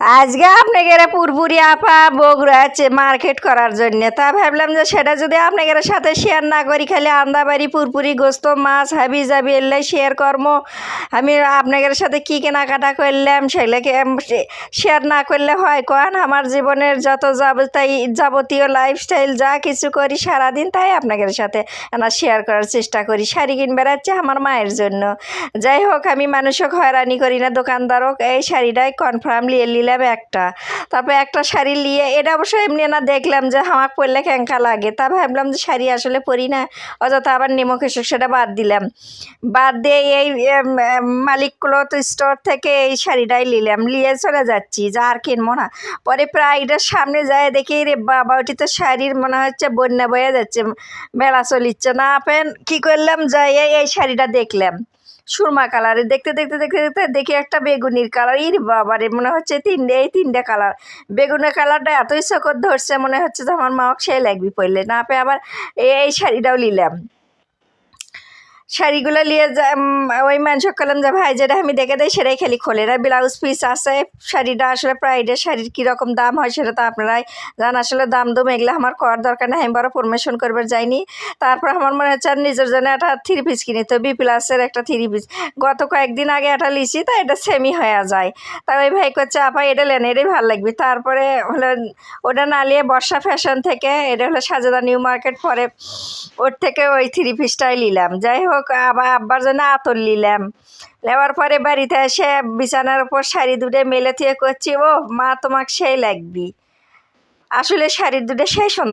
আজকে আপনাকে পুরপুরি আপা বগুড়া আছে মার্কেট করার জন্য, তা ভাবলাম যে সেটা যদি আপনাদের সাথে শেয়ার না করি, খালি আন্দাবাড়ি পুরপুরি গোস্ত মাছ হাবি যাবি এলাই শেয়ার কর্ম। আমি আপনাদের সাথে কী কেনাকাটা করলাম সেগুলোকে শেয়ার না করলে হয় কোন? আমার জীবনের যত যাবতীয় লাইফস্টাইল যা কিছু করি সারাদিন তাই আপনাদের সাথে শেয়ার করার চেষ্টা করি। শাড়ি কিনবে যাচ্ছে আমার মায়ের জন্য। যাই হোক, আমি মানুষক হয়রানি করি না, দোকানদারক এই শাড়িটাই কনফার্ম নিয়ে নিলাম একটা। তারপর একটা শাড়ি নিয়ে এটা অবশ্য এমনি না, দেখলাম যে হামাক পরলে ক্যাঙ্কা লাগে, তা ভাবলাম যে শাড়ি আসলে পরি না, অযথা আবার নিমক এসে সেটা বাদ দিলাম। বাদ দিয়ে এই মালিক ক্লথ স্টোর থেকে এই শাড়িটাই নিলাম, নিয়ে চলে যাচ্ছি যা আর কিনবো না। পরে প্রায় এটার সামনে যায় দেখি রে বাবা, ওটি তো শাড়ির মনে হচ্ছে বন্যা বয়ে যাচ্ছে, মেলা চলিচ্ছে না। আপেন কী করলাম, যাই এই শাড়িটা দেখলাম সুরমা কালারে, দেখতে দেখতে দেখতে দেখতে দেখি একটা বেগুনির কালার। ইর বাবারে, মনে হচ্ছে তিনটে কালার। বেগুনের কালারটা এতই চোখর ধরছে, মনে হচ্ছে যে আমার মাও সেই লাগবি পড়লে না পে। আবার এই শাড়িটাও নিলাম। শাড়িগুলো নিয়ে যা ওই মানুষ করলাম যে ভাই যেটা আমি দেখে দেয় সেটাই খালি খোলে না, ব্লাউজ পিস আছে। শাড়িটা আসলে প্রাইডের শাড়ির কীরকম দাম হয় সেটা তো আপনারাই জান। আসলে দাম দম এগুলো আমার করার দরকার নেই, আমি বড় পরমিশন করবার যাইনি। তারপর আমার মনে হচ্ছে আর নিজের জন্য একটা থ্রি পিস কিনি, তো বি প্লাসের একটা থ্রি পিস গত কয়েকদিন আগে একটা লিছি, তা এটা সেমি হয়ে যায়। তা ওই ভাই করছে আপা এটা লেন, এটাই ভালো লাগবে। তারপরে হলো ওটা না নিয়ে বর্ষা ফ্যাশন থেকে, এটা হলো সাজেদা নিউ মার্কেট, পরে ওর থেকে ওই থ্রি পিসটাই নিলাম। যাই হোক, আবার আব্বার জন্য আতর নিলাম। নেওয়ার পরে বাড়িতে এসে বিছানার উপর শাড়ি দুটো মেলে থেকে করছি, ও মা তোমাকে সেই লাগবি। আসলে শাড়ি দুটো সেই সুন্দর।